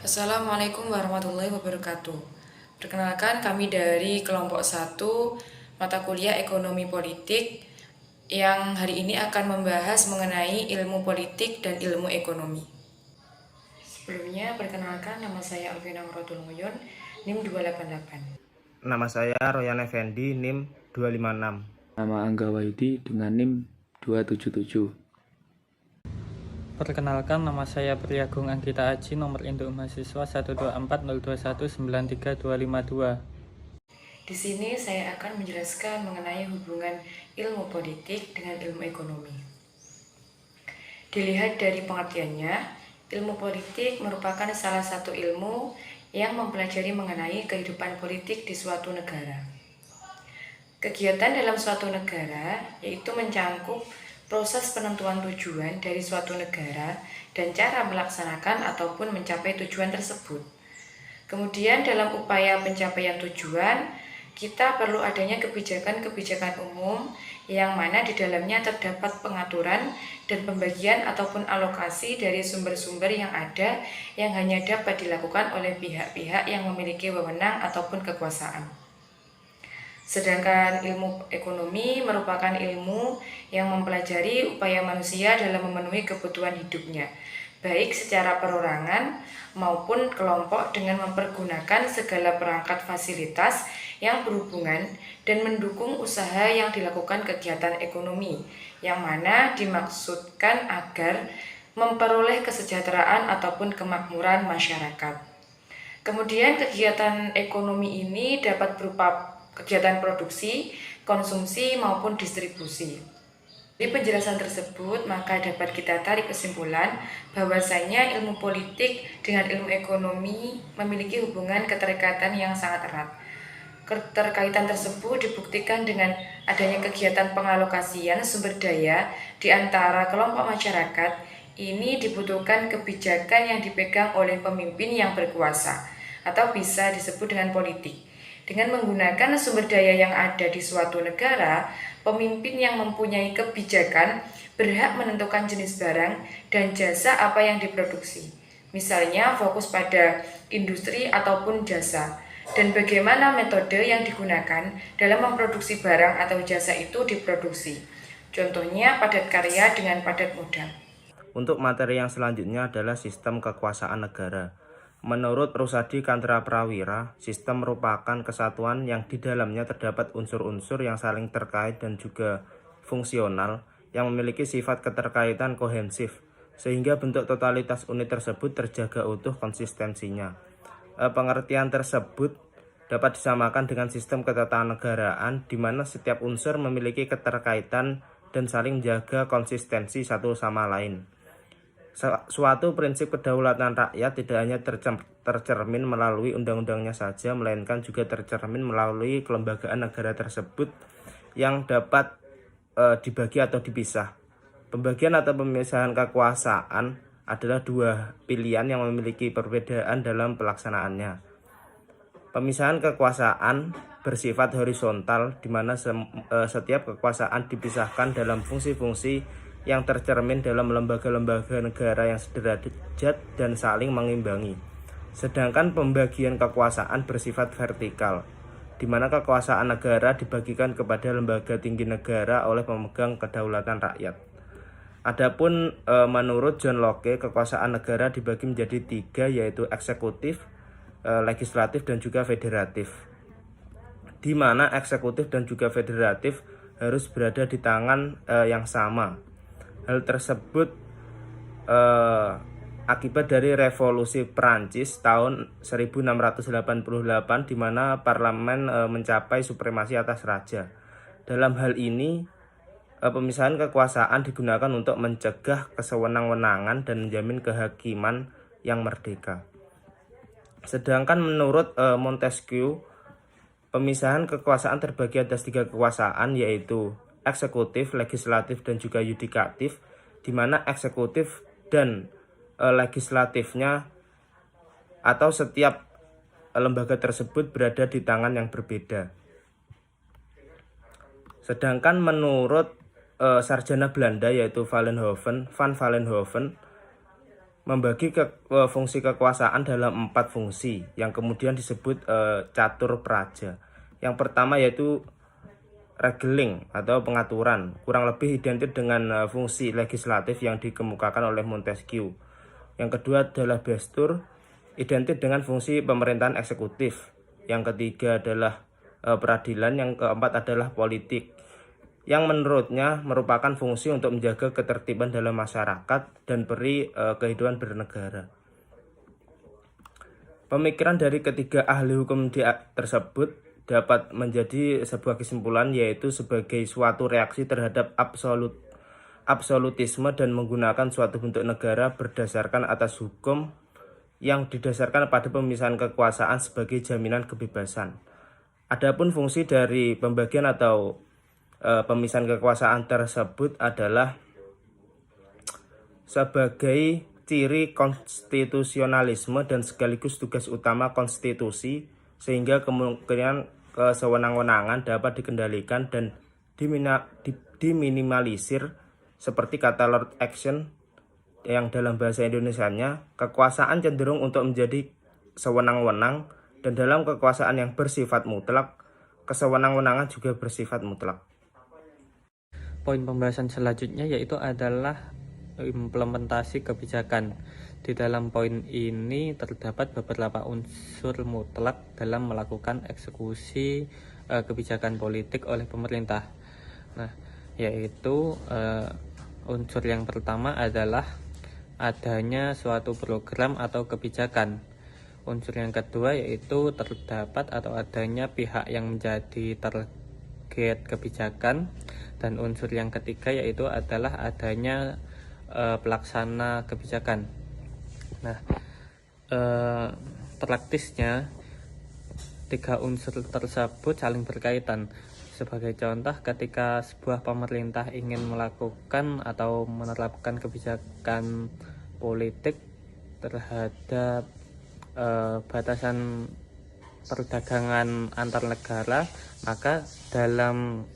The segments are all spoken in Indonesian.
Assalamualaikum warahmatullahi wabarakatuh. Perkenalkan kami dari kelompok 1 mata kuliah Ekonomi Politik yang hari ini akan membahas mengenai ilmu politik dan ilmu ekonomi. Sebelumnya perkenalkan nama saya Alvina Muradul Muyon, NIM 288. Nama saya Royan Effendi, NIM 256. Nama Angga Wahyudi dengan NIM 277. Perkenalkan, nama saya Priagung Anggita Aji, nomor induk mahasiswa 12402193252. Di sini saya akan menjelaskan mengenai hubungan ilmu politik dengan ilmu ekonomi. Dilihat dari pengertiannya, ilmu politik merupakan salah satu ilmu yang mempelajari mengenai kehidupan politik di suatu negara. Kegiatan dalam suatu negara yaitu mencangkup proses penentuan tujuan dari suatu negara dan cara melaksanakan ataupun mencapai tujuan tersebut. Kemudian dalam upaya pencapaian tujuan, kita perlu adanya kebijakan-kebijakan umum yang mana di dalamnya terdapat pengaturan dan pembagian ataupun alokasi dari sumber-sumber yang ada yang hanya dapat dilakukan oleh pihak-pihak yang memiliki wewenang ataupun kekuasaan. Sedangkan ilmu ekonomi merupakan ilmu yang mempelajari upaya manusia dalam memenuhi kebutuhan hidupnya, baik secara perorangan maupun kelompok dengan mempergunakan segala perangkat fasilitas yang berhubungan dan mendukung usaha yang dilakukan kegiatan ekonomi, yang mana dimaksudkan agar memperoleh kesejahteraan ataupun kemakmuran masyarakat. Kemudian kegiatan ekonomi ini dapat berupa kegiatan produksi, konsumsi, maupun distribusi. Di penjelasan tersebut, maka dapat kita tarik kesimpulan bahwasanya ilmu politik dengan ilmu ekonomi memiliki hubungan keterkaitan yang sangat erat. Keterkaitan tersebut dibuktikan dengan adanya kegiatan pengalokasian sumber daya di antara kelompok masyarakat. Ini dibutuhkan kebijakan yang dipegang oleh pemimpin yang berkuasa, atau bisa disebut dengan politik. Dengan menggunakan sumber daya yang ada di suatu negara, pemimpin yang mempunyai kebijakan berhak menentukan jenis barang dan jasa apa yang diproduksi. Misalnya fokus pada industri ataupun jasa, dan bagaimana metode yang digunakan dalam memproduksi barang atau jasa itu diproduksi. Contohnya padat karya dengan padat modal. Untuk materi yang selanjutnya adalah sistem kekuasaan negara. Menurut Rusadi Kantra Prawira, sistem merupakan kesatuan yang di dalamnya terdapat unsur-unsur yang saling terkait dan juga fungsional yang memiliki sifat keterkaitan kohensif, sehingga bentuk totalitas unit tersebut terjaga utuh konsistensinya. Pengertian tersebut dapat disamakan dengan sistem ketatanegaraan di mana setiap unsur memiliki keterkaitan dan saling menjaga konsistensi satu sama lain. Suatu prinsip kedaulatan rakyat tidak hanya tercermin melalui undang-undangnya saja, melainkan juga tercermin melalui kelembagaan negara tersebut yang dapat dibagi atau dipisah. Pembagian atau pemisahan kekuasaan adalah dua pilihan yang memiliki perbedaan dalam pelaksanaannya. Pemisahan kekuasaan bersifat horizontal, di mana setiap kekuasaan dipisahkan dalam fungsi-fungsi yang tercermin dalam lembaga-lembaga negara yang sederajat dan saling mengimbangi. Sedangkan pembagian kekuasaan bersifat vertikal, di mana kekuasaan negara dibagikan kepada lembaga tinggi negara oleh pemegang kedaulatan rakyat. Adapun menurut John Locke, kekuasaan negara dibagi menjadi tiga, yaitu eksekutif, legislatif, dan juga federatif. Di mana eksekutif dan juga federatif harus berada di tangan yang sama. Hal tersebut akibat dari revolusi Prancis tahun 1688 di mana parlemen mencapai supremasi atas raja. Dalam hal ini, pemisahan kekuasaan digunakan untuk mencegah kesewenang-wenangan dan menjamin kehakiman yang merdeka. Sedangkan menurut Montesquieu, pemisahan kekuasaan terbagi atas tiga kekuasaan, yaitu eksekutif, legislatif, dan juga yudikatif, di mana eksekutif dan legislatifnya atau setiap lembaga tersebut berada di tangan yang berbeda. Sedangkan menurut sarjana Belanda yaitu Van Vollenhoven, membagi fungsi kekuasaan dalam 4 fungsi yang kemudian disebut catur praja. Yang pertama yaitu regeling atau pengaturan, kurang lebih identik dengan fungsi legislatif yang dikemukakan oleh Montesquieu. Yang kedua adalah bestur, identik dengan fungsi pemerintahan eksekutif. Yang ketiga adalah peradilan, yang keempat adalah politik, yang menurutnya merupakan fungsi untuk menjaga ketertiban dalam masyarakat dan peri kehidupan bernegara. Pemikiran dari ketiga ahli hukum tersebut dapat menjadi sebuah kesimpulan, yaitu sebagai suatu reaksi terhadap absolutisme dan menggunakan suatu bentuk negara berdasarkan atas hukum yang didasarkan pada pemisahan kekuasaan sebagai jaminan kebebasan. Adapun fungsi dari pembagian atau pemisahan kekuasaan tersebut adalah sebagai ciri konstitusionalisme dan sekaligus tugas utama konstitusi, sehingga kemungkinan kesewenang-wenangan dapat dikendalikan dan diminimalisir, seperti kata Lord Action yang dalam bahasa Indonesianya, kekuasaan cenderung untuk menjadi sewenang-wenang, dan dalam kekuasaan yang bersifat mutlak, kesewenang-wenangan juga bersifat mutlak. Poin pembahasan selanjutnya yaitu adalah implementasi kebijakan. Di dalam poin ini terdapat beberapa unsur mutlak dalam melakukan eksekusi kebijakan politik oleh pemerintah. Nah, yaitu unsur yang pertama adalah adanya suatu program atau kebijakan. Unsur yang kedua yaitu terdapat atau adanya pihak yang menjadi target kebijakan. Dan unsur yang ketiga yaitu adalah adanya pelaksana kebijakan. Nah, praktisnya tiga unsur tersebut saling berkaitan. Sebagai contoh, ketika sebuah pemerintah ingin melakukan atau menerapkan kebijakan politik terhadap batasan perdagangan antar negara, maka dalam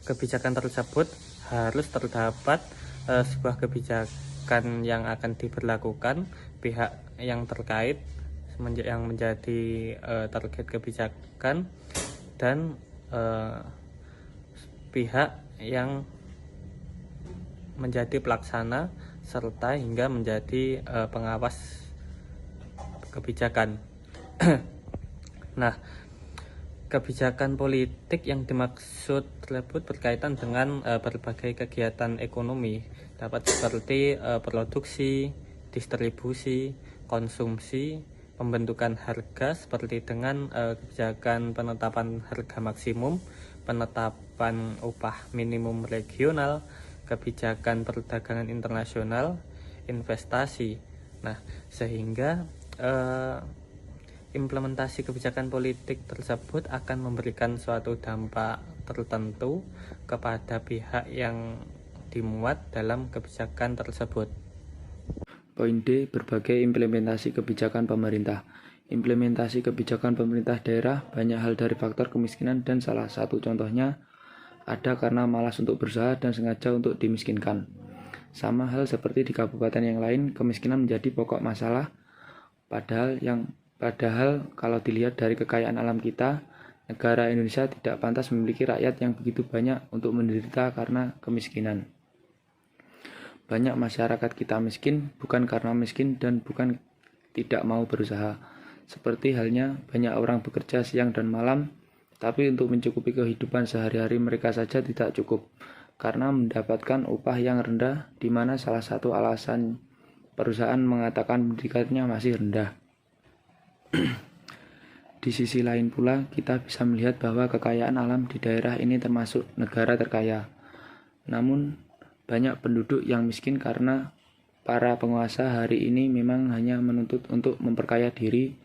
kebijakan tersebut harus terdapat sebuah kebijakan yang akan diberlakukan, pihak yang terkait yang menjadi target kebijakan, dan pihak yang menjadi pelaksana serta hingga menjadi pengawas kebijakan. Nah, kebijakan politik yang dimaksud tersebut berkaitan dengan berbagai kegiatan ekonomi, dapat seperti produksi, distribusi, konsumsi, pembentukan harga seperti dengan kebijakan penetapan harga maksimum, penetapan upah minimum regional, kebijakan perdagangan internasional, investasi. Nah, sehingga implementasi kebijakan politik tersebut akan memberikan suatu dampak tertentu kepada pihak yang dimuat dalam kebijakan tersebut. Poin D, berbagai implementasi kebijakan pemerintah. Implementasi kebijakan pemerintah daerah banyak hal dari faktor kemiskinan, dan salah satu contohnya ada karena malas untuk berusaha dan sengaja untuk dimiskinkan. Sama hal seperti di kabupaten yang lain, kemiskinan menjadi pokok masalah, padahal kalau dilihat dari kekayaan alam kita, negara Indonesia tidak pantas memiliki rakyat yang begitu banyak untuk menderita karena kemiskinan. Banyak masyarakat kita miskin bukan karena miskin dan bukan tidak mau berusaha. Seperti halnya banyak orang bekerja siang dan malam, tapi untuk mencukupi kehidupan sehari-hari mereka saja tidak cukup karena mendapatkan upah yang rendah, di mana salah satu alasan perusahaan mengatakan pendidikannya masih rendah. Di sisi lain pula, kita bisa melihat bahwa kekayaan alam di daerah ini termasuk negara terkaya. Namun, banyak penduduk yang miskin karena para penguasa hari ini memang hanya menuntut untuk memperkaya diri,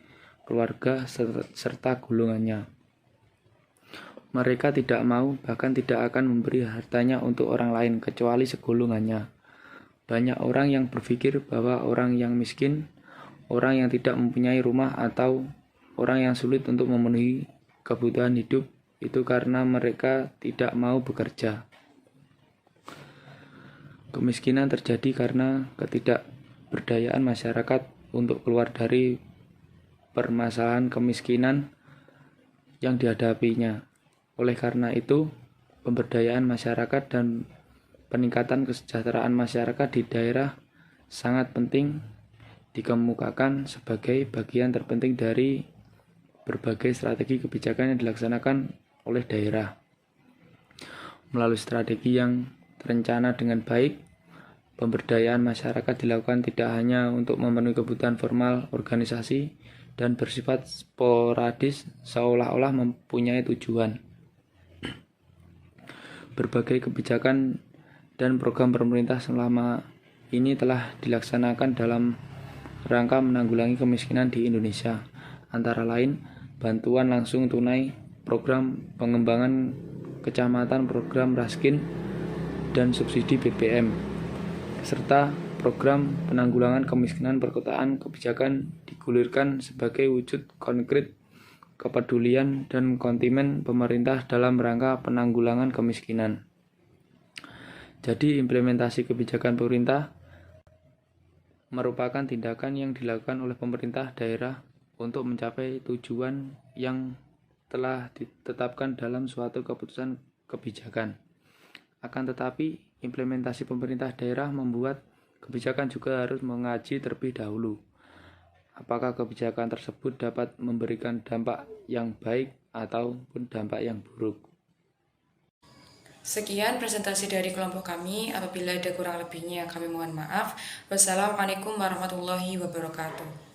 keluarga, serta golongannya. Mereka tidak mau, bahkan tidak akan memberi hartanya untuk orang lain kecuali segolongannya. Banyak orang yang berpikir bahwa orang yang miskin, orang yang tidak mempunyai rumah, atau orang yang sulit untuk memenuhi kebutuhan hidup itu karena mereka tidak mau bekerja. Kemiskinan terjadi karena ketidakberdayaan masyarakat untuk keluar dari permasalahan kemiskinan yang dihadapinya. Oleh karena itu, pemberdayaan masyarakat dan peningkatan kesejahteraan masyarakat di daerah sangat penting dikemukakan sebagai bagian terpenting dari berbagai strategi kebijakan yang dilaksanakan oleh daerah. Melalui strategi yang terencana dengan baik, pemberdayaan masyarakat dilakukan tidak hanya untuk memenuhi kebutuhan formal organisasi dan bersifat sporadis seolah-olah mempunyai tujuan. Berbagai kebijakan dan program pemerintah selama ini telah dilaksanakan dalam rangka menanggulangi kemiskinan di Indonesia, antara lain bantuan langsung tunai, program pengembangan kecamatan, program Raskin, dan subsidi BBM, serta program penanggulangan kemiskinan perkotaan. Kebijakan digulirkan sebagai wujud konkret kepedulian dan komitmen pemerintah dalam rangka penanggulangan kemiskinan. Jadi implementasi kebijakan pemerintah merupakan tindakan yang dilakukan oleh pemerintah daerah untuk mencapai tujuan yang telah ditetapkan dalam suatu keputusan kebijakan. Akan tetapi, implementasi pemerintah daerah membuat kebijakan juga harus mengaji terlebih dahulu. Apakah kebijakan tersebut dapat memberikan dampak yang baik ataupun dampak yang buruk. Sekian presentasi dari kelompok kami. Apabila ada kurang lebihnya kami mohon maaf. Wassalamualaikum warahmatullahi wabarakatuh.